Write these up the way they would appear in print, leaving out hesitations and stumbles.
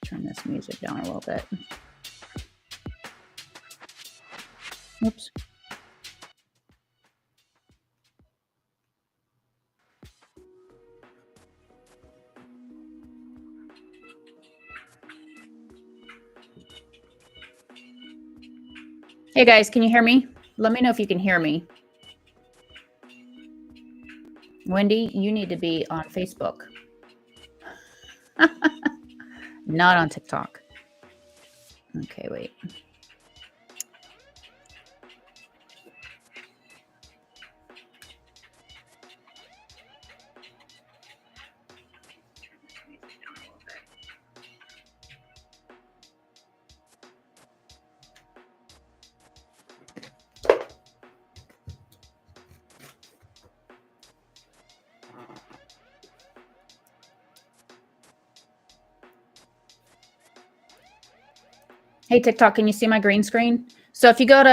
Turn this music down a little bit. Oops. Hey guys, can you hear me? Let me know if you can hear me. Wendy, you need to be on Facebook. Not on TikTok. Okay, wait. Hey TikTok, can you see my green screen? So if you go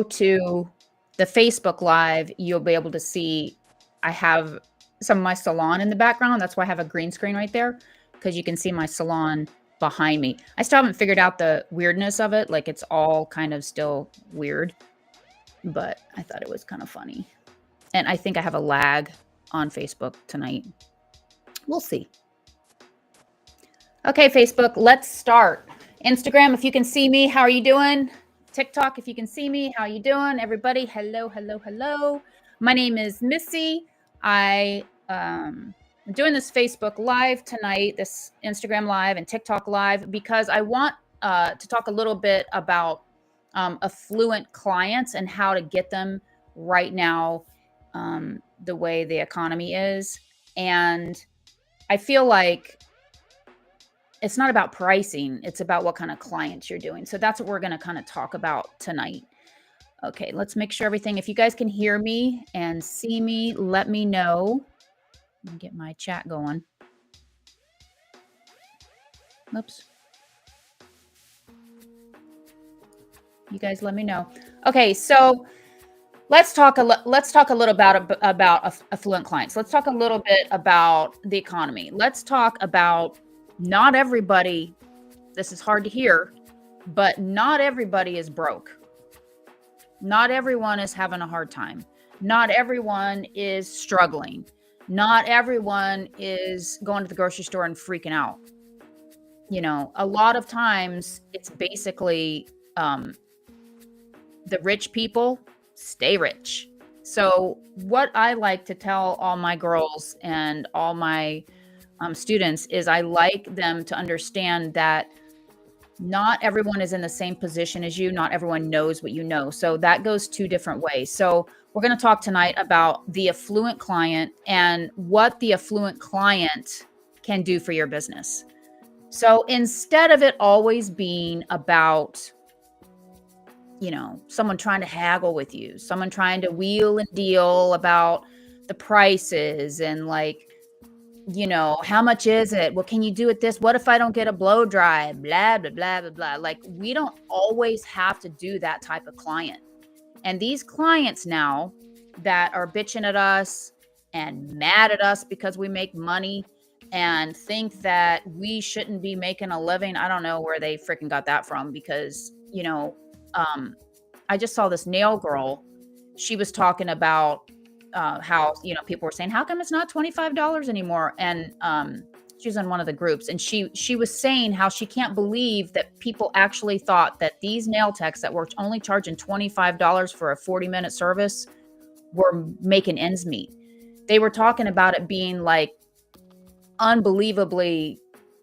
to the Facebook Live, you'll be able to see I have some of my salon in the background. That's why I have a green screen right there, because you can see my salon behind me. I still haven't figured out the weirdness of it. Like, it's all kind of still weird, but I thought it was kind of funny. And I think I have a lag on Facebook tonight. We'll see. Okay, Facebook, let's start. Instagram, if you can see me, how are you doing? TikTok, if you can see me, how are you doing? Everybody, hello, hello, hello. My name is Missy. I'm doing this Facebook Live tonight, this Instagram Live and TikTok Live, because I want to talk a little bit about affluent clients and how to get them right now, the way the economy is. And I feel like it's not about pricing. It's about what kind of clients you're doing. So that's what we're going to kind of talk about tonight. Okay, let's make sure everything, if you guys can hear me and see me, let me know. Let me get my chat going. Oops. You guys let me know. Okay, so let's talk a little about affluent clients. Let's talk a little bit about the economy. Let's talk about not everybody, this is hard to hear, but not everybody is broke. Not everyone is having a hard time. Not everyone is struggling. Not everyone is going to the grocery store and freaking out. You know, a lot of times it's basically the rich people stay rich. So what I like to tell all my girls and all my students is I like them to understand that not everyone is in the same position as you. Not everyone knows what you know. So that goes two different ways. So we're going to talk tonight about the affluent client and what the affluent client can do for your business. So instead of it always being about, you know, someone trying to haggle with you, someone trying to wheel and deal about the prices and like, you know, how much is it? What can you do with this? What if I don't get a blow dry? Blah, blah, blah, blah, blah. Like, we don't always have to do that type of client. And these clients now that are bitching at us and mad at us because we make money and think that we shouldn't be making a living. I don't know where they freaking got that from, because, you know, I just saw this nail girl. She was talking about how, you know, people were saying, how come it's not $25 anymore? And she was in one of the groups, and she was saying how she can't believe that people actually thought that these nail techs that were only charging $25 for a 40-minute service were making ends meet. They were talking about it being like unbelievably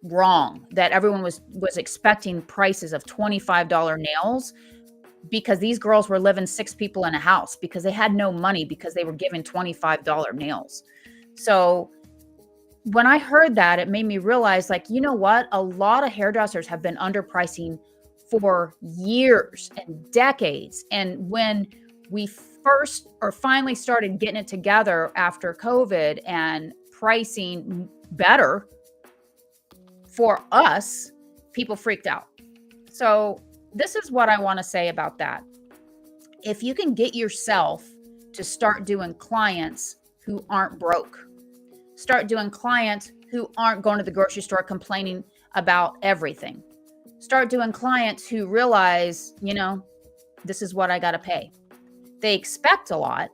wrong, that everyone was expecting prices of $25 nails, because these girls were living 6 people in a house because they had no money, because they were giving $25 nails. So when I heard that, it made me realize, like, you know what? A lot of hairdressers have been underpricing for years and decades. And when we first or finally started getting it together after COVID and pricing better for us, people freaked out. So this is what I want to say about that. If you can get yourself to start doing clients who aren't broke, start doing clients who aren't going to the grocery store complaining about everything. Start doing clients who realize, this is what I got to pay. They expect a lot,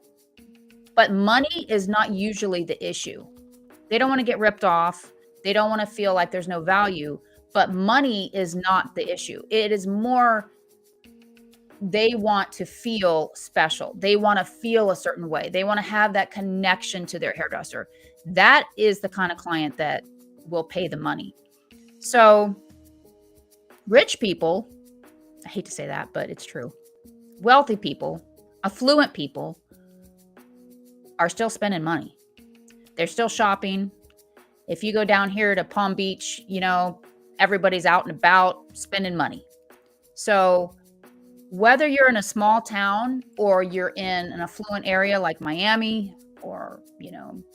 but money is not usually the issue. They don't want to get ripped off. They don't want to feel like there's no value, but money is not the issue. It is more they want to feel special. They want to feel a certain way. They want to have that connection to their hairdresser. That is the kind of client that will pay the money. So rich people, I hate to say that, but it's true. Wealthy people, affluent people are still spending money. They're still shopping. If you go down here to Palm Beach, everybody's out and about spending money. So whether you're in a small town or you're in an affluent area like Miami or,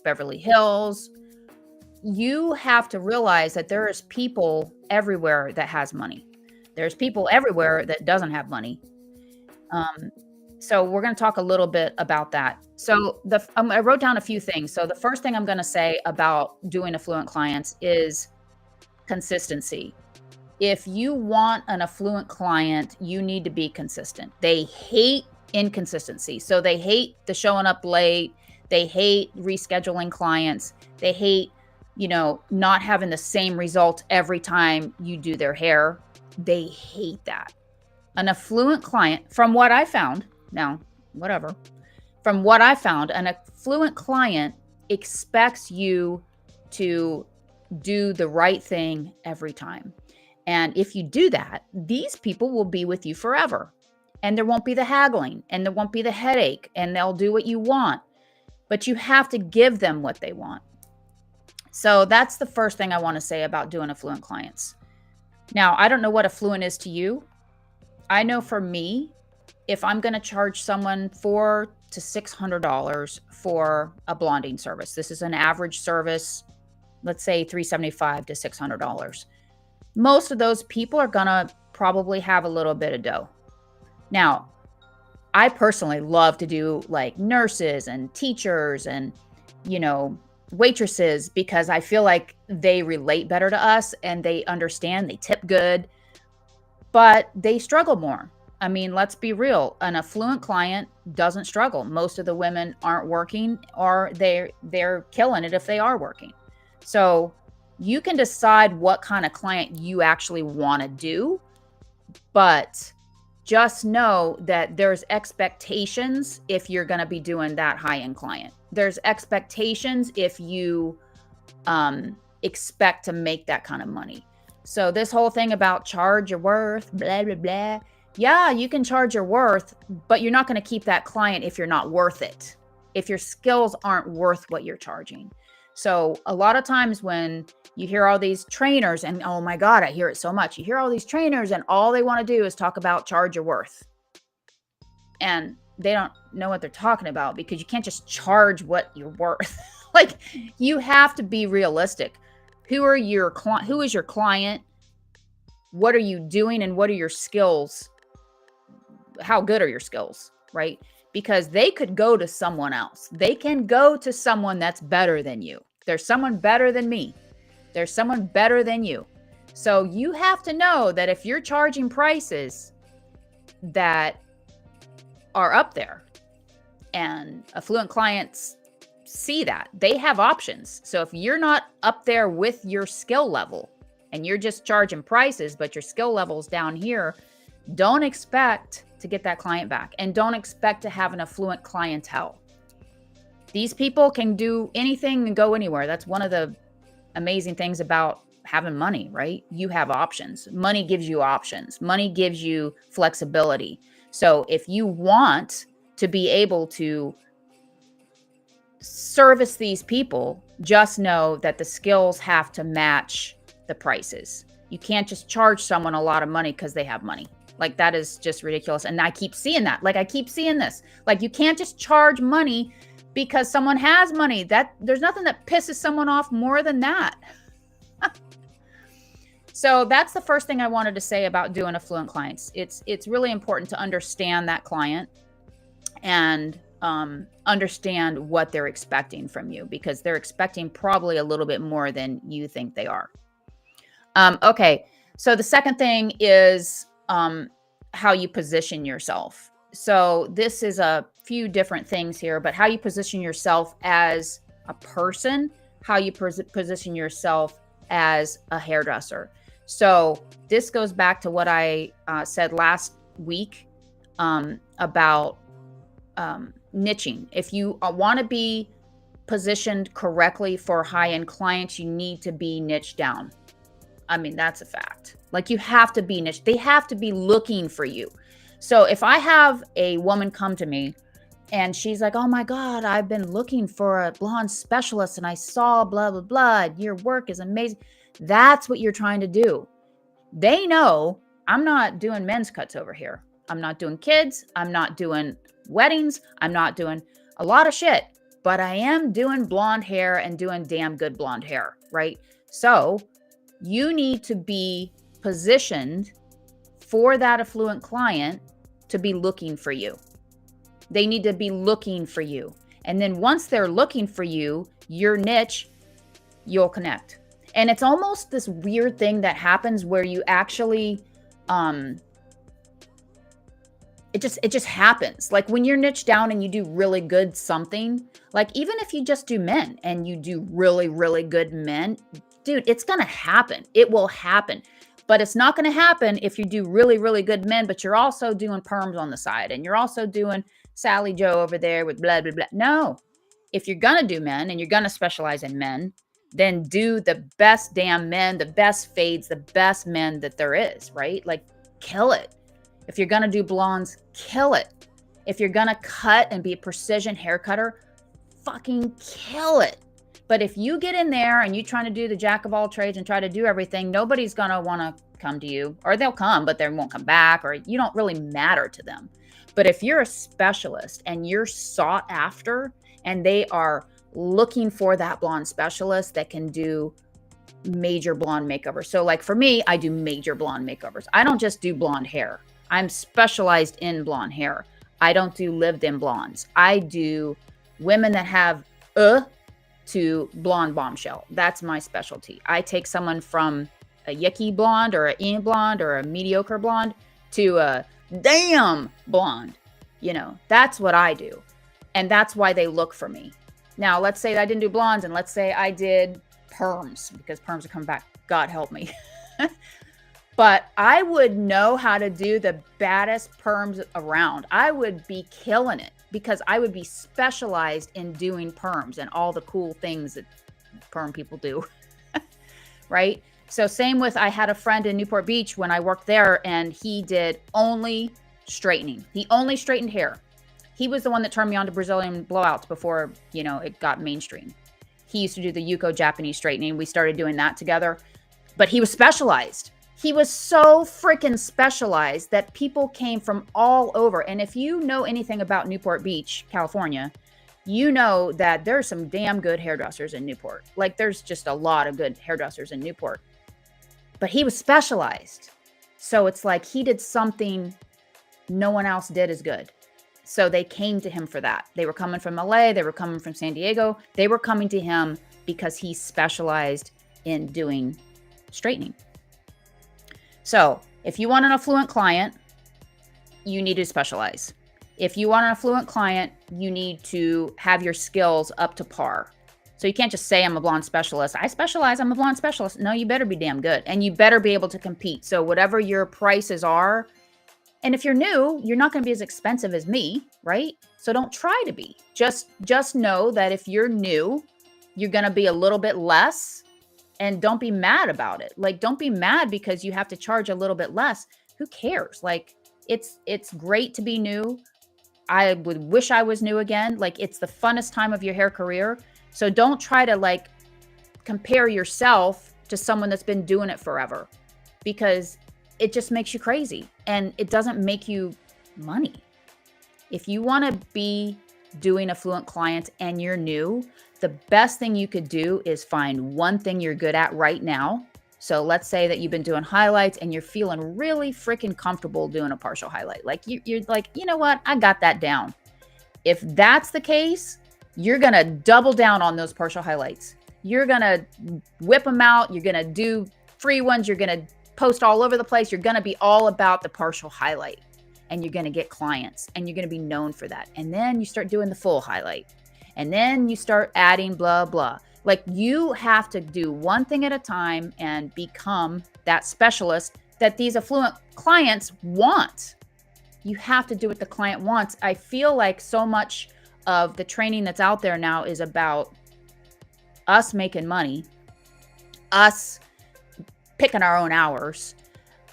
Beverly Hills, you have to realize that there is people everywhere that has money. There's people everywhere that doesn't have money. So we're going to talk a little bit about that. So I wrote down a few things. So the first thing I'm going to say about doing affluent clients is consistency. If you want an affluent client, you need to be consistent. They hate inconsistency. So they hate the showing up late. They hate rescheduling clients. They hate, not having the same result every time you do their hair. They hate that. An affluent client, from what I found, an affluent client expects you to do the right thing every time. And if you do that, these people will be with you forever. And there won't be the haggling and there won't be the headache and they'll do what you want. But you have to give them what they want. So that's the first thing I want to say about doing affluent clients. Now, I don't know what affluent is to you. I know for me, if I'm going to charge someone $400 to $600 for a blonding service, this is an average service, let's say $375 to $600. Most of those people are going to probably have a little bit of dough. Now, I personally love to do like nurses and teachers and, waitresses because I feel like they relate better to us and they understand, they tip good, but they struggle more. I mean, let's be real. An affluent client doesn't struggle. Most of the women aren't working or they're killing it if they are working. So you can decide what kind of client you actually want to do, but just know that there's expectations if you're going to be doing that high-end client. There's expectations if you expect to make that kind of money. So this whole thing about charge your worth, blah, blah, blah. Yeah, you can charge your worth, but you're not going to keep that client if you're not worth it. If your skills aren't worth what you're charging. So a lot of times when you hear all these trainers and oh my God, I hear it so much. You hear all these trainers and all they want to do is talk about charge your worth. And they don't know what they're talking about because you can't just charge what you're worth. Like you have to be realistic. Who is your client? What are you doing and what are your skills? How good are your skills, right? Because they could go to someone else. They can go to someone that's better than you. There's someone better than me. There's someone better than you. So you have to know that if you're charging prices that are up there and affluent clients see that, they have options. So if you're not up there with your skill level and you're just charging prices, but your skill level's down here, don't expect to get that client back and don't expect to have an affluent clientele. These people can do anything and go anywhere. That's one of the amazing things about having money, right? You have options. Money gives you options. Money gives you flexibility. So if you want to be able to service these people, just know that the skills have to match the prices. You can't just charge someone a lot of money because they have money. Like that is just ridiculous. And I keep seeing that. Like I keep seeing this. Like you can't just charge money because someone has money. That there's nothing that pisses someone off more than that. So that's the first thing I wanted to say about doing affluent clients. It's really important to understand that client and understand what they're expecting from you, because they're expecting probably a little bit more than you think they are. Okay. So the second thing is how you position yourself. So this is a few different things here, but how you position yourself as a person, how you position yourself as a hairdresser. So this goes back to what I said last week about niching. If you want to be positioned correctly for high-end clients, you need to be niched down. I mean, that's a fact. Like, you have to be niche. They have to be looking for you. So if I have a woman come to me and she's like, oh my God, I've been looking for a blonde specialist and I saw blah, blah, blah. Your work is amazing. That's what you're trying to do. They know I'm not doing men's cuts over here. I'm not doing kids. I'm not doing weddings. I'm not doing a lot of shit, but I am doing blonde hair and doing damn good blonde hair, right? So you need to be positioned for that affluent client to be looking for you. They need to be looking for you. And then once they're looking for you, your niche, you'll connect. And it's almost this weird thing that happens where you actually, it just happens. Like when you're niched down and you do really good something, like even if you just do men and you do really, really good men, dude, it's going to happen. It will happen. But it's not going to happen if you do really, really good men, but you're also doing perms on the side and you're also doing Sally Joe over there with blah, blah, blah. No, if you're going to do men and you're going to specialize in men, then do the best damn men, the best fades, the best men that there is, right? Like, kill it. If you're going to do blondes, kill it. If you're going to cut and be a precision hair cutter, fucking kill it. But if you get in there and you're trying to do the jack of all trades and try to do everything, nobody's going to want to come to you, or they'll come, but they won't come back, or you don't really matter to them. But if you're a specialist and you're sought after and they are looking for that blonde specialist that can do major blonde makeovers. So like for me, I do major blonde makeovers. I don't just do blonde hair. I'm specialized in blonde hair. I don't do lived-in blondes. I do women that have to blonde bombshell. That's my specialty. I take someone from a yucky blonde or an blonde or a mediocre blonde to a damn blonde. You know, that's what I do. And that's why they look for me. Now, let's say I didn't do blondes and let's say I did perms, because perms are coming back. God help me. But I would know how to do the baddest perms around. I would be killing it because I would be specialized in doing perms and all the cool things that perm people do. Right? So same with, I had a friend in Newport Beach when I worked there and he did only straightening. He only straightened hair. He was the one that turned me on to Brazilian blowouts before, you know, it got mainstream. He used to do the Yuko Japanese straightening. We started doing that together, but he was specialized. He was so freaking specialized that people came from all over. And if you know anything about Newport Beach, California, you know that there's some damn good hairdressers in Newport. Like there's just a lot of good hairdressers in Newport. But he was specialized. So it's like he did something no one else did as good. So they came to him for that. They were coming from LA. They were coming from San Diego. They were coming to him because he specialized in doing straightening. So if you want an affluent client, you need to specialize. If you want an affluent client, you need to have your skills up to par. So you can't just say I'm a blonde specialist. I specialize, I'm a blonde specialist. No, you better be damn good. And you better be able to compete. So whatever your prices are, and if you're new, you're not going to be as expensive as me, right? So don't try to be. Just know that if you're new, you're going to be a little bit less. And don't be mad about it. Like, don't be mad because you have to charge a little bit less. Who cares? Like, it's great to be new. I would wish I was new again. Like, it's the funnest time of your hair career. So don't try to like compare yourself to someone that's been doing it forever, because it just makes you crazy and it doesn't make you money. If you want to be doing affluent clients and you're new, the best thing you could do is find one thing you're good at right now. So let's say that you've been doing highlights and you're feeling really freaking comfortable doing a partial highlight. Like you're like, you know what? I got that down. If that's the case, you're going to double down on those partial highlights. You're going to whip them out. You're going to do free ones. You're going to post all over the place. You're going to be all about the partial highlight, and you're going to get clients, and you're going to be known for that. And then you start doing the full highlight, and then you start adding blah, blah. Like, you have to do one thing at a time and become that specialist that these affluent clients want. You have to do what the client wants. I feel like so much of the training that's out there now is about us making money, us picking our own hours,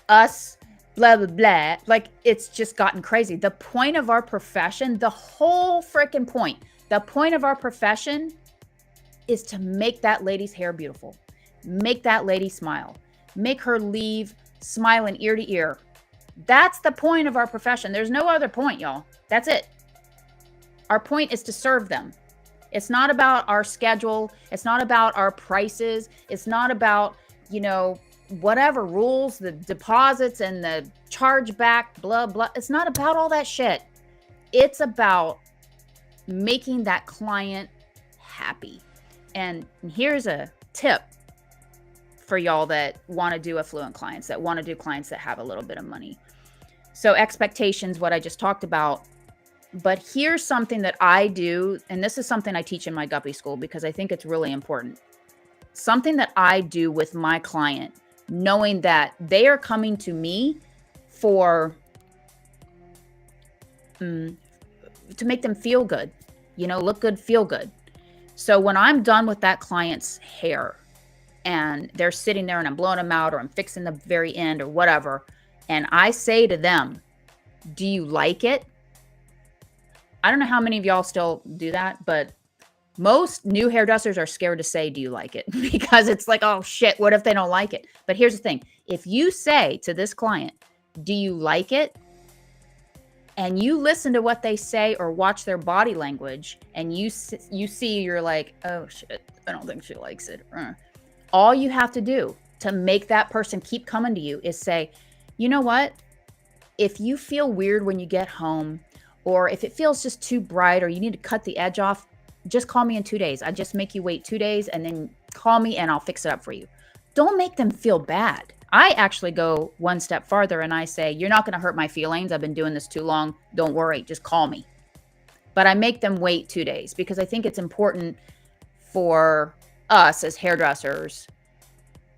us blah, blah, blah. Like, it's just gotten crazy. The point of our profession, the whole freaking point, the point of our profession is to make that lady's hair beautiful, make that lady smile, make her leave smiling ear to ear. That's the point of our profession. There's no other point, y'all. That's it. Our point is to serve them. It's not about our schedule. It's not about our prices. It's not about, whatever rules, the deposits and the chargeback, blah, blah. It's not about all that shit. It's about making that client happy. And here's a tip for y'all that want to do affluent clients, that want to do clients that have a little bit of money. So expectations, what I just talked about. But here's something that I do, and this is something I teach in my guppy school because I think it's really important. Something that I do with my client, knowing that they are coming to me for to make them feel good, look good, feel good. So when I'm done with that client's hair and they're sitting there and I'm blowing them out or I'm fixing the very end or whatever, and I say to them, do you like it? I don't know how many of y'all still do that, but most new hairdressers are scared to say, do you like it? Because it's like, oh shit, what if they don't like it? But here's the thing. If you say to this client, do you like it? And you listen to what they say or watch their body language, and you see, you're like, oh shit, I don't think she likes it. All you have to do to make that person keep coming to you is say, you know what? If you feel weird when you get home, or if it feels just too bright, or you need to cut the edge off, just call me in 2 days. I just make you wait 2 days and then call me and I'll fix it up for you. Don't make them feel bad. I actually go one step farther and I say, you're not going to hurt my feelings. I've been doing this too long. Don't worry. Just call me. But I make them wait 2 days because I think it's important for us as hairdressers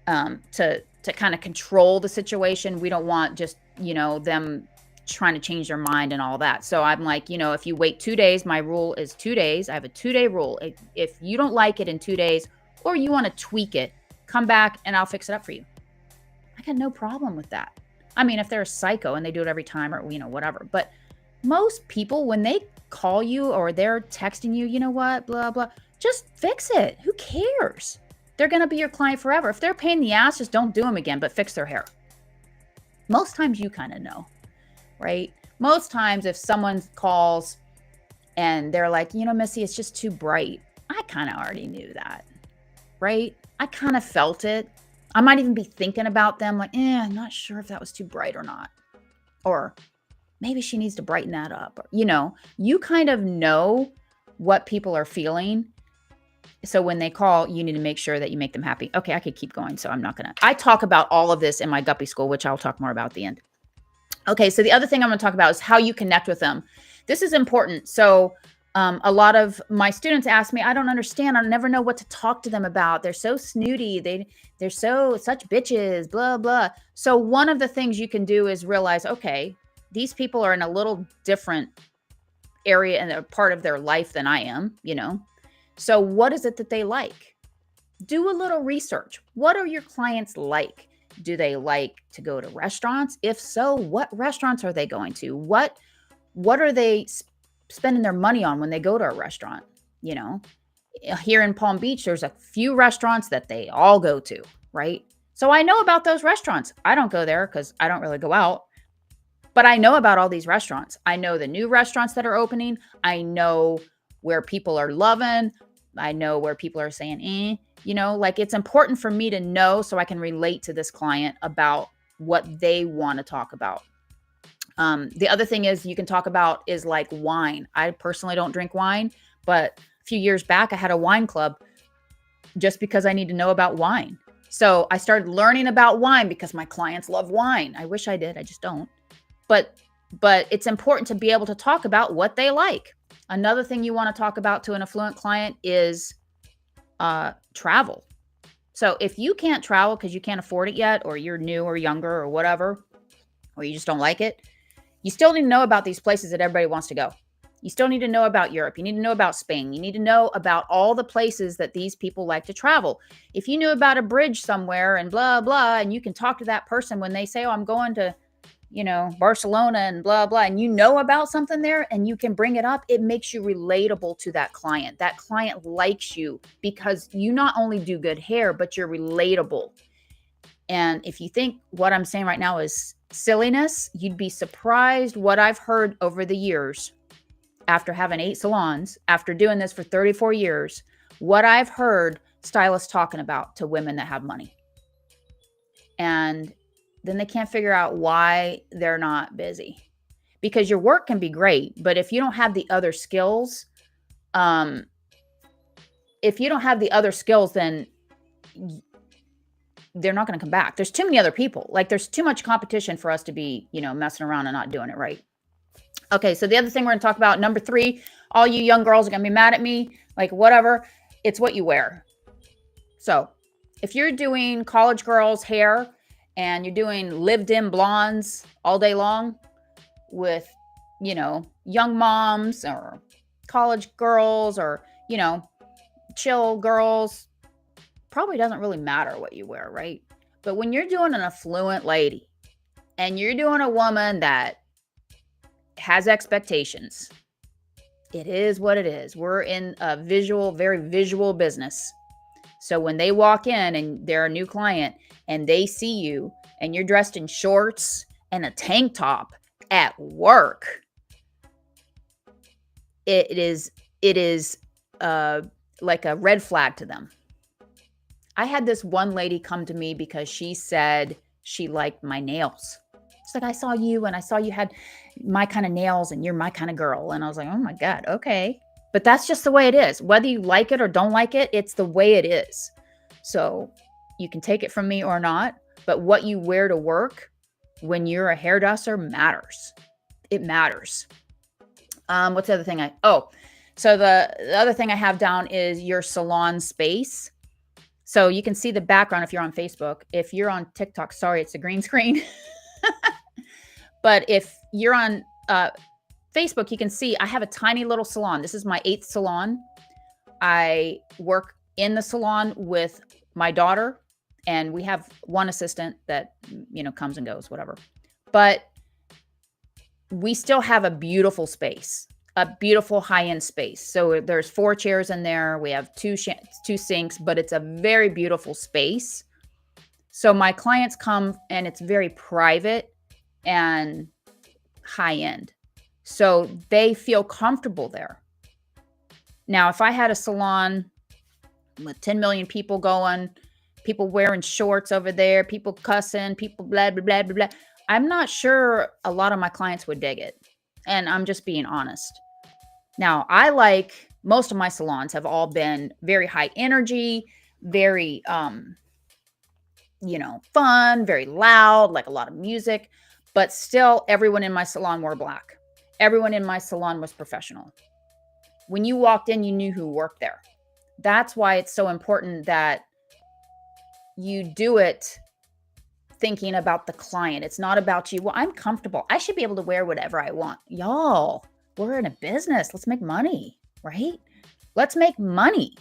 to kind of control the situation. We don't want just, them trying to change their mind and all that. So I'm like, if you wait 2 days, my rule is 2 days. I have a 2-day rule. If you don't like it in 2 days or you want to tweak it, come back and I'll fix it up for you. I got no problem with that. I mean, if they're a psycho and they do it every time or, whatever. But most people, when they call you or they're texting you, you know what, blah, blah, just fix it. Who cares? They're going to be your client forever. If they're a pain in the ass, just don't do them again, but fix their hair. Most times you kind of know, right? Most times if someone calls and they're like, Missy, it's just too bright. I kind of already knew that, right? I kind of felt it. I might even be thinking about them like, I'm not sure if that was too bright or not. Or maybe she needs to brighten that up. Or, you kind of know what people are feeling. So when they call, you need to make sure that you make them happy. Okay, I could keep going. So I'm not going to. I talk about all of this in my guppy school, which I'll talk more about at the end. Okay, so the other thing I'm going to talk about is how you connect with them. This is important. So a lot of my students ask me, I don't understand. I never know what to talk to them about. They're so snooty. They're such bitches, blah, blah. So one of the things you can do is realize, okay, these people are in a little different area and a part of their life than I am, So what is it that they like? Do a little research. What are your clients like? Do they like to go to restaurants? If so, what restaurants are they going to? What are they spending their money on when they go to a restaurant? Here in Palm Beach, there's a few restaurants that they all go to, right? So I know about those restaurants. I don't go there because I don't really go out, but I know about all these restaurants. I know the new restaurants that are opening. I know where people are loving. I know where people are saying, it's important for me to know so I can relate to this client about what they want to talk about. The other thing is you can talk about is like wine. I personally don't drink wine, but a few years back I had a wine club just because I need to know about wine. So I started learning about wine because my clients love wine. I wish I did, I just don't. But it's important to be able to talk about what they like. Another thing you want to talk about to an affluent client is travel. So if you can't travel because you can't afford it yet, or you're new or younger or whatever, or you just don't like it, you still need to know about these places that everybody wants to go. You still need to know about Europe. You need to know about Spain. You need to know about all the places that these people like to travel. If you knew about a bridge somewhere and blah, blah, and you can talk to that person when they say, oh, I'm going to, Barcelona and blah, blah, and you know about something there and you can bring it up, it makes you relatable to that client. That client likes you because you not only do good hair, but you're relatable. And if you think what I'm saying right now is silliness, you'd be surprised what I've heard over the years after having 8 salons, after doing this for 34 years, what I've heard stylists talking about to women that have money. And then they can't figure out why they're not busy. Because your work can be great, but if you don't have the other skills, then they're not going to come back. There's too many other people. Like there's too much competition for us to be, messing around and not doing it right. Okay, so the other thing we're going to talk about, number 3, all you young girls are going to be mad at me, like whatever, it's what you wear. So if you're doing college girls' hair and you're doing lived-in blondes all day long with, young moms or college girls or, chill girls, probably doesn't really matter what you wear, right? But when you're doing an affluent lady and you're doing a woman that has expectations, it is what it is. We're in a very visual business. So when they walk in and they're a new client and they see you and you're dressed in shorts and a tank top at work, it is like a red flag to them. I had this one lady come to me because she said she liked my nails. It's like, I saw you and I saw you had my kind of nails and you're my kind of girl. And I was like, oh my God, okay. But that's just the way it is. Whether you like it or don't like it, it's the way it is. So you can take it from me or not, but what you wear to work when you're a hairdresser matters. It matters. What's the other thing so the other thing I have down is your salon space. So you can see the background if you're on Facebook. If you're on TikTok, sorry, it's a green screen. But if you're on Facebook, you can see I have a tiny little salon. This is my 8th salon. I work in the salon with my daughter, and we have one assistant that, comes and goes, whatever. But we still have a beautiful space, a beautiful high-end space. So there's 4 chairs in there. We have 2 sinks, but it's a very beautiful space. So my clients come and it's very private and high-end. So they feel comfortable there. Now, if I had a salon with 10 million people going, people wearing shorts over there, people cussing, people blah, blah, blah, blah, blah, I'm not sure a lot of my clients would dig it. And I'm just being honest. Now, most of my salons have all been very high energy, very, fun, very loud, like a lot of music, but still everyone in my salon wore black. Everyone in my salon was professional. When you walked in, you knew who worked there. That's why it's so important that you do it thinking about the client. It's not about you. Well, I'm comfortable. I should be able to wear whatever I want. Y'all, we're in a business. Let's make money, right? Let's make money.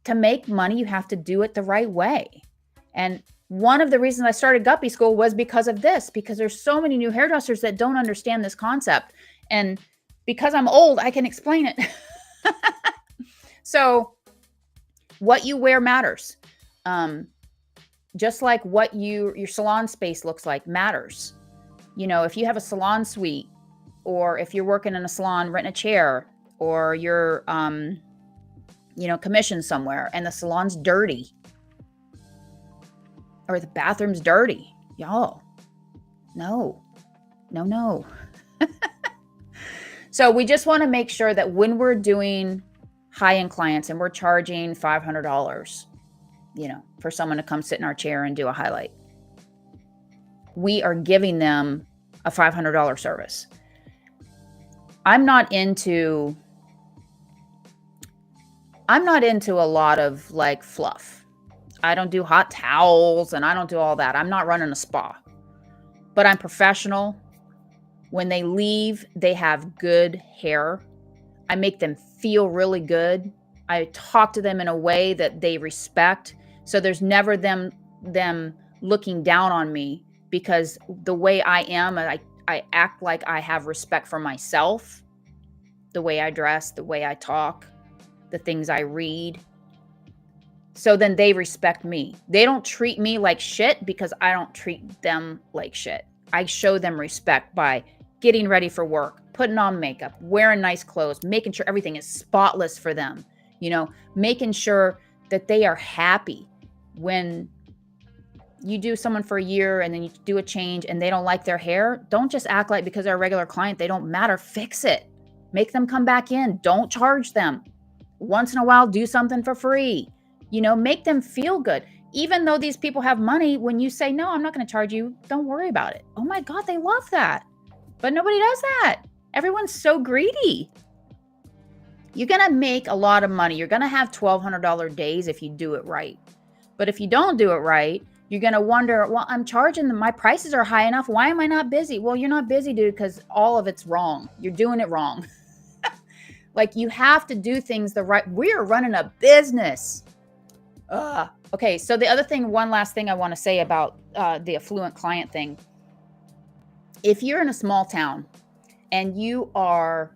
To make money, you have to do it the right way. And one of the reasons I started Guppy School was because of this, because there's so many new hairdressers that don't understand this concept. And because I'm old, I can explain it. So what you wear matters. Just like what your salon space looks like matters. If you have a salon suite, or if you're working in a salon, renting a chair, or you're, commissioned somewhere and the salon's dirty, or the bathroom's dirty, y'all, no, No, no. So we just want to make sure that when we're doing high-end clients and we're charging $500, for someone to come sit in our chair and do a highlight, we are giving them a $500 service. I'm not into a lot of like fluff. I don't do hot towels and I don't do all that. I'm not running a spa, but I'm professional. When they leave, they have good hair. I make them feel really good. I talk to them in a way that they respect. So there's never them looking down on me, because the way I am, I act like I have respect for myself, the way I dress, the way I talk, the things I read. So then they respect me. They don't treat me like shit because I don't treat them like shit. I show them respect by getting ready for work, putting on makeup, wearing nice clothes, making sure everything is spotless for them, making sure that they are happy. When you do someone for a year and then you do a change and they don't like their hair, don't just act like because they're a regular client, they don't matter. Fix it. Make them come back in. Don't charge them. Once in a while, do something for free. Make them feel good. Even though these people have money, when you say, no, I'm not going to charge you, don't worry about it. Oh my God, they love that. But nobody does that. Everyone's so greedy. You're going to make a lot of money. You're going to have $1,200 days if you do it right. But if you don't do it right, you're going to wonder, well, I'm charging them. My prices are high enough. Why am I not busy? Well, you're not busy, dude, because all of it's wrong. You're doing it wrong. Like, you have to do things the right. We're running a business. Okay. So the other thing, one last thing I want to say about the affluent client thing. If you're in a small town and you are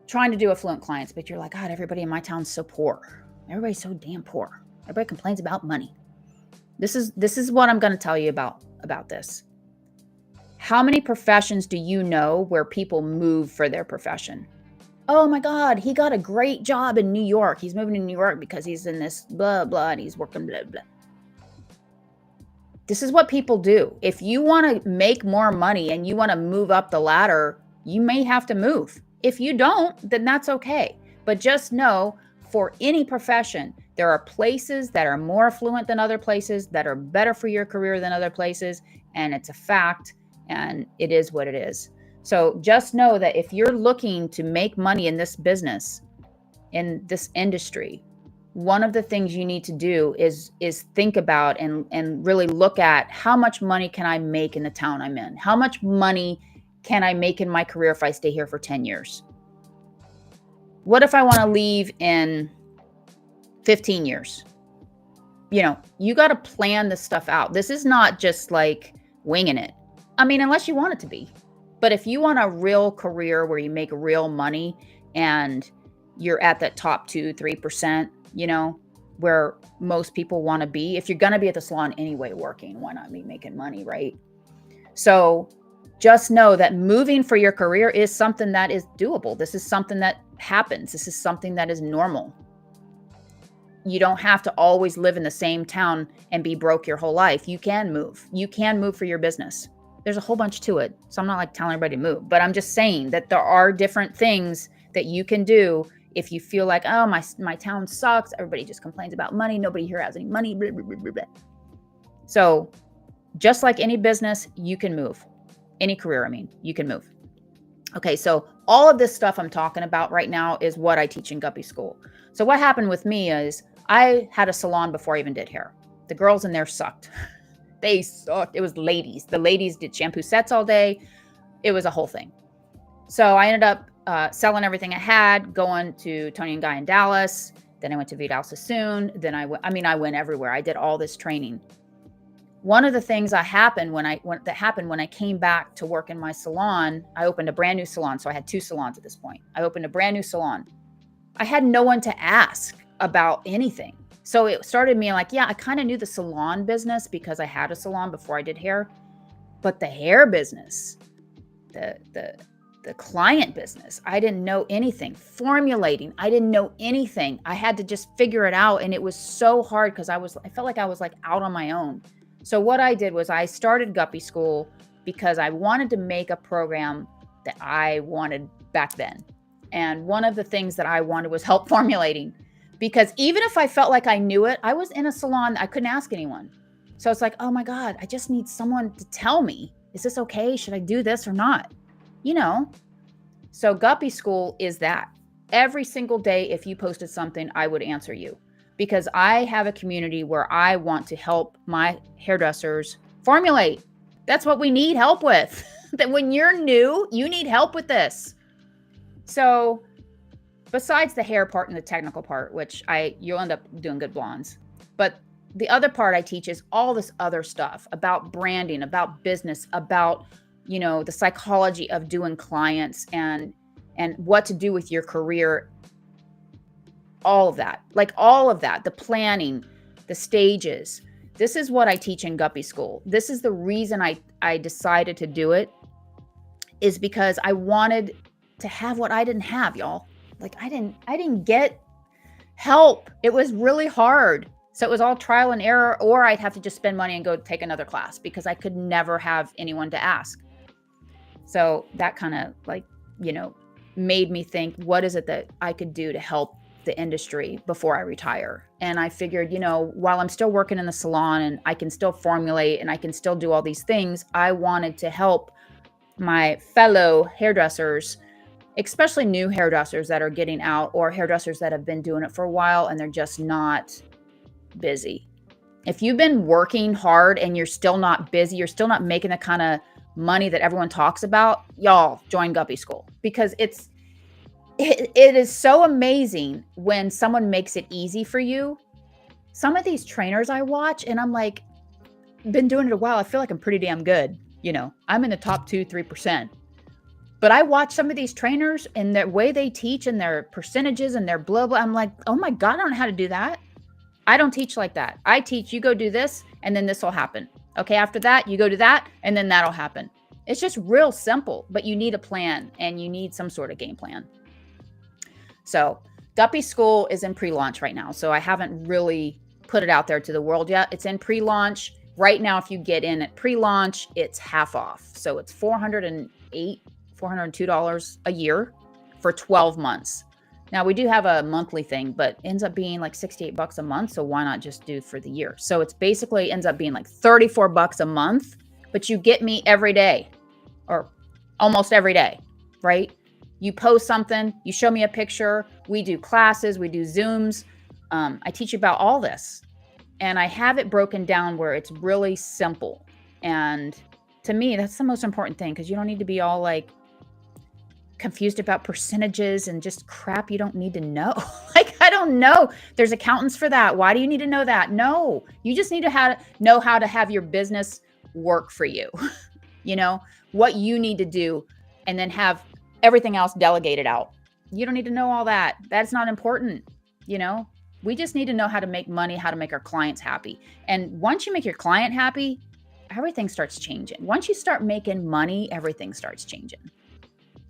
trying to do affluent clients, but you're like, God, everybody in my town's so poor. Everybody's so damn poor. Everybody complains about money. This is what I'm going to tell you about this. How many professions do you know where people move for their profession? Oh my God, he got a great job in New York. He's moving to New York because he's in this blah, blah, and he's working blah, blah. This is what people do. If you want to make more money and you want to move up the ladder, you may have to move. If you don't, then that's okay. But just know, for any profession, there are places that are more affluent than other places, that are better for your career than other places. And it's a fact, and it is what it is. So just know that if you're looking to make money in this business, in this industry, one of the things you need to do is think about and really look at, how much money can I make in the town I'm in? How much money can I make in my career if I stay here for 10 years? What if I want to leave in 15 years? You got to plan this stuff out. This is not just like winging it. I mean, unless you want it to be. But if you want a real career where you make real money and you're at that top 2-3%, where most people want to be, if you're going to be at the salon anyway working, why not be making money, right? So just know that moving for your career is something that is doable. This is something that happens. This is something that is normal. You don't have to always live in the same town and be broke your whole life. You can move. You can move for your business. There's a whole bunch to it. So I'm not like telling everybody to move, but I'm just saying that there are different things that you can do if you feel like, oh, my town sucks. Everybody just complains about money. Nobody here has any money. Blah, blah, blah, blah, blah. So just like any business, you can move. Any career, you can move. Okay, so all of this stuff I'm talking about right now is what I teach in Guppy School. So what happened with me is I had a salon before I even did hair. The girls in there sucked. They sucked. It was ladies. The ladies did shampoo sets all day. It was a whole thing. So I ended up selling everything I had, going to Tony and Guy in Dallas. Then I went to Vidal Sassoon. Then I went everywhere. I did all this training. One of the things that happened when I came back to work in my salon, I opened a brand new salon. So I had 2 salons at this point. I opened a brand new salon. I had no one to ask about anything. So it started me like, yeah, I kind of knew the salon business because I had a salon before I did hair, but the hair business, the client business, I didn't know anything. Formulating, I didn't know anything. I had to just figure it out. And it was so hard because I felt like I was like out on my own. So what I did was I started Guppy School because I wanted to make a program that I wanted back then. And one of the things that I wanted was help formulating, because even if I felt like I knew it, I was in a salon, I couldn't ask anyone. So it's like, oh my God, I just need someone to tell me, is this okay? Should I do this or not? You know? So Guppy School is that. Every single day, if you posted something, I would answer you, because I have a community where I want to help my hairdressers formulate. That's what we need help with. That when you're new, you need help with this. So besides the hair part and the technical part, which you'll end up doing good blondes, but the other part I teach is all this other stuff about branding, about business, about, the psychology of doing clients and what to do with your career. All of that, the planning, the stages. This is what I teach in Guppy School. This is the reason I decided to do it, is because I wanted to have what I didn't have, y'all. Like I didn't get help. It was really hard. So it was all trial and error, or I'd have to just spend money and go take another class because I could never have anyone to ask. So that kind of made me think, what is it that I could do to help the industry before I retire? And I figured, while I'm still working in the salon and I can still formulate and I can still do all these things, I wanted to help my fellow hairdressers, especially new hairdressers that are getting out, or hairdressers that have been doing it for a while and they're just not busy. If you've been working hard and you're still not busy, you're still not making the kind of money that everyone talks about, y'all join Guppy School, because it is so amazing when someone makes it easy for you. Some of these trainers I watch and I'm like, been doing it a while, I feel like I'm pretty damn good. I'm in the top 2-3%. But I watch some of these trainers and their way they teach and their percentages and their blah, blah. I'm like, oh my God, I don't know how to do that. I don't teach like that. I teach, you go do this and then this will happen. Okay, after that, you go to that and then that'll happen. It's just real simple, but you need a plan and you need some sort of game plan. So Guppy School is in pre-launch right now. So I haven't really put it out there to the world yet. It's in pre-launch. Right now, if you get in at pre-launch, it's half off. So it's $402 a year for 12 months. Now we do have a monthly thing, but ends up being like $68 a month. So why not just do for the year? So it's basically ends up being like $34 a month, but you get me every day or almost every day, right? You post something, you show me a picture, we do classes, we do Zooms. I teach you about all this. And I have it broken down where it's really simple. And to me, that's the most important thing, because you don't need to be all like confused about percentages and just crap you don't need to know. Like, I don't know. There's accountants for that. Why do you need to know that? No, you just need to know how to have your business work for you. What you need to do, and then have everything else delegated out. You don't need to know all that. That's not important. We just need to know how to make money, how to make our clients happy. And once you make your client happy, everything starts changing. Once you start making money, everything starts changing.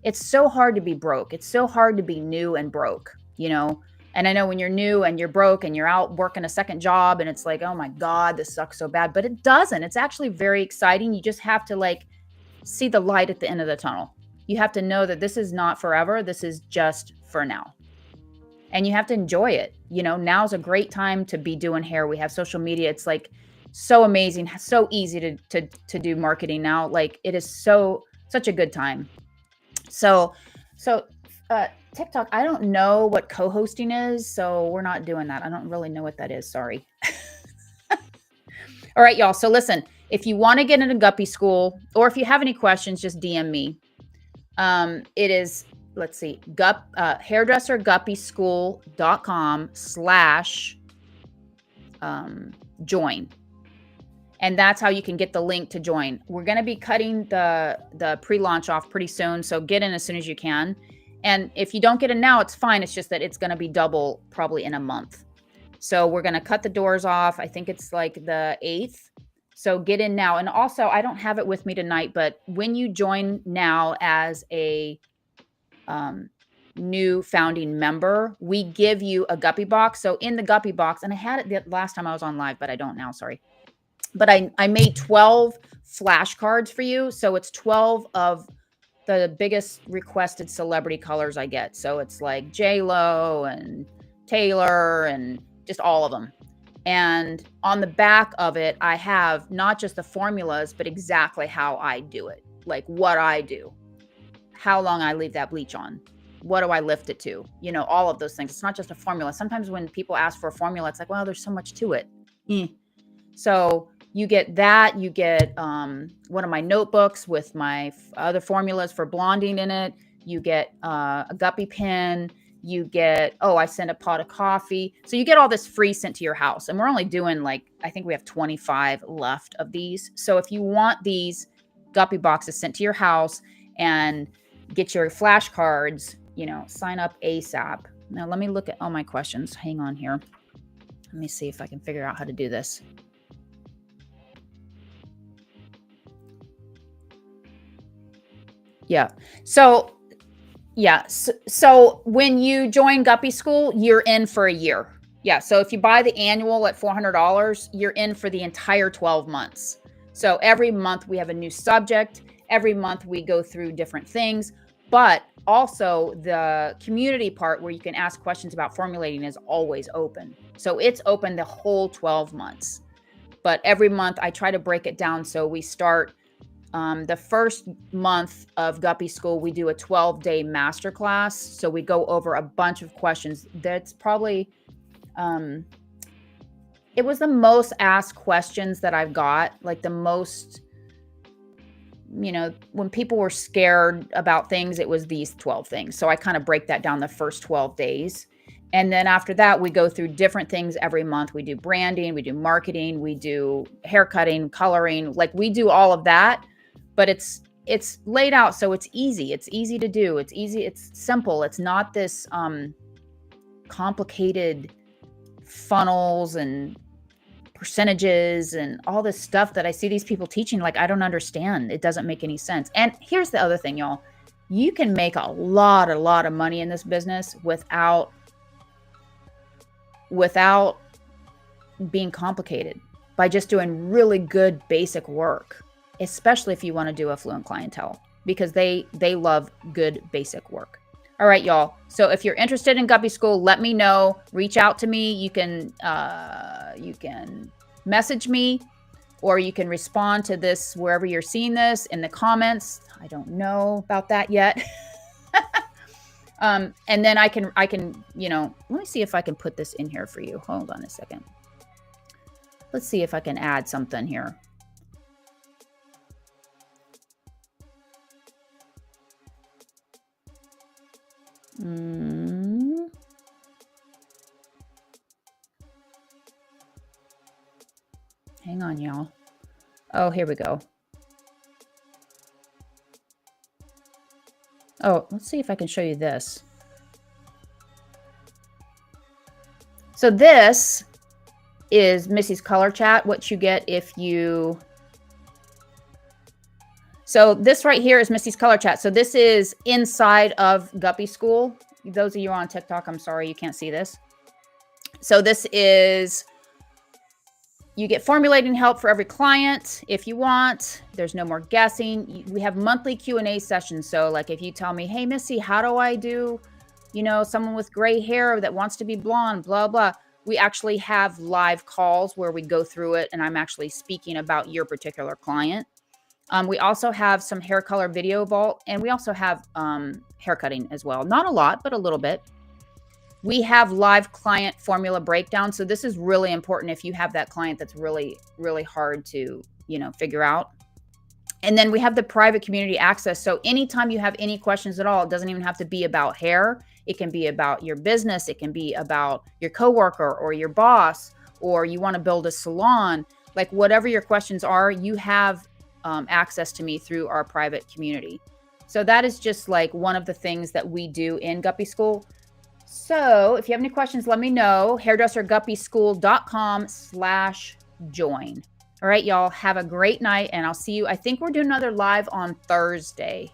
It's so hard to be broke. It's so hard to be new and broke, And I know when you're new and you're broke and you're out working a second job and it's like, oh my God, this sucks so bad. But it doesn't. It's actually very exciting. You just have to see the light at the end of the tunnel. You have to know that this is not forever. This is just for now. And you have to enjoy it. Now's a great time to be doing hair. We have social media. It's like so amazing, so easy to do marketing now. Like, it is such a good time. So TikTok, I don't know what co-hosting is, so we're not doing that. I don't really know what that is. Sorry. All right, y'all. So listen, if you want to get into Guppy School, or if you have any questions, just DM me. It is, let's see, hairdresserguppyschool.com/join. And that's how you can get the link to join. We're going to be cutting the pre-launch off pretty soon. So get in as soon as you can. And if you don't get in now, it's fine. It's just that it's going to be double probably in a month. So we're going to cut the doors off. I think it's like the 8th. So get in now. And also, I don't have it with me tonight, but when you join now as a new founding member, we give you a Guppy box. So in the Guppy box, and I had it the last time I was on live, but I don't now, sorry. But I made 12 flashcards for you. So it's 12 of the biggest requested celebrity colors I get. So it's like J-Lo and Taylor and just all of them. And on the back of it, I have not just the formulas, but exactly how I do it, like what I do, how long I leave that bleach on, what do I lift it to, you know, all of those things. It's not just a formula. Sometimes when people ask for a formula, it's like, well, there's so much to it. So you get that. You get one of my notebooks with my other formulas for blonding in it. You get a guppy pen. You get, I send a pot of coffee. So you get all this free sent to your house. And we're only doing I think we have 25 left of these. So if you want these guppy boxes sent to your house and get your flashcards, sign up ASAP. Now let me look at all my questions. Hang on here. Let me see if I can figure out how to do this. Yeah. So when you join Guppy School, you're in for a year. Yeah. So if you buy the annual at $400, you're in for the entire 12 months. So every month we have a new subject. Every month we go through different things, but also the community part where you can ask questions about formulating is always open. So it's open the whole 12 months, but every month I try to break it down. So we start the first month of Guppy School, we do a 12-day masterclass. So we go over a bunch of questions. That's probably, it was the most asked questions that I've got, like the most, when people were scared about things, it was these 12 things. So I kind of break that down the first 12 days. And then after that, we go through different things every month. We do branding, we do marketing, we do haircutting, coloring, we do all of that. But it's laid out so it's easy. It's easy to do. It's easy. It's simple. It's not this complicated funnels and percentages and all this stuff that I see these people teaching. I don't understand. It doesn't make any sense. And here's the other thing, y'all. You can make a lot of money in this business without being complicated, by just doing really good basic work. Especially if you want to do affluent clientele, because they love good basic work. All right, y'all. So if you're interested in Guppy School, let me know. Reach out to me. You can message me, or you can respond to this wherever you're seeing this in the comments. I don't know about that yet. And then I can let me see if I can put this in here for you. Hold on a second. Let's see if I can add something here. Hang on, y'all. Oh, here we go. Oh, let's see if I can show you this. So this is Missy's color chat, what you get if you... So this right here is Missy's color chat. So this is inside of Guppy School. Those of you on TikTok, I'm sorry you can't see this. So this is, you get formulating help for every client if you want. There's no more guessing. We have monthly Q&A sessions. So if you tell me, hey, Missy, how do I do, someone with gray hair that wants to be blonde, blah, blah. We actually have live calls where we go through it, and I'm actually speaking about your particular client. We also have some hair color video vault, and we also have haircutting as well. Not a lot, but a little bit. We have live client formula breakdown. So this is really important if you have that client that's really, really hard to, figure out. And then we have the private community access. So anytime you have any questions at all, it doesn't even have to be about hair. It can be about your business. It can be about your coworker or your boss, or you want to build a salon. Whatever your questions are, you have access to me through our private community. So that is just one of the things that we do in Guppy School. So if you have any questions, let me know. hairdresserguppyschool.com/join. All right, y'all, have a great night, and I'll see you. I think we're doing another live on Thursday,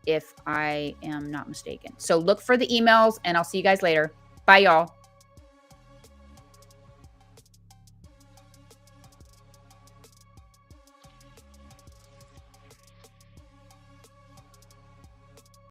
if I am not mistaken. So look for the emails, and I'll see you guys later. Bye, y'all.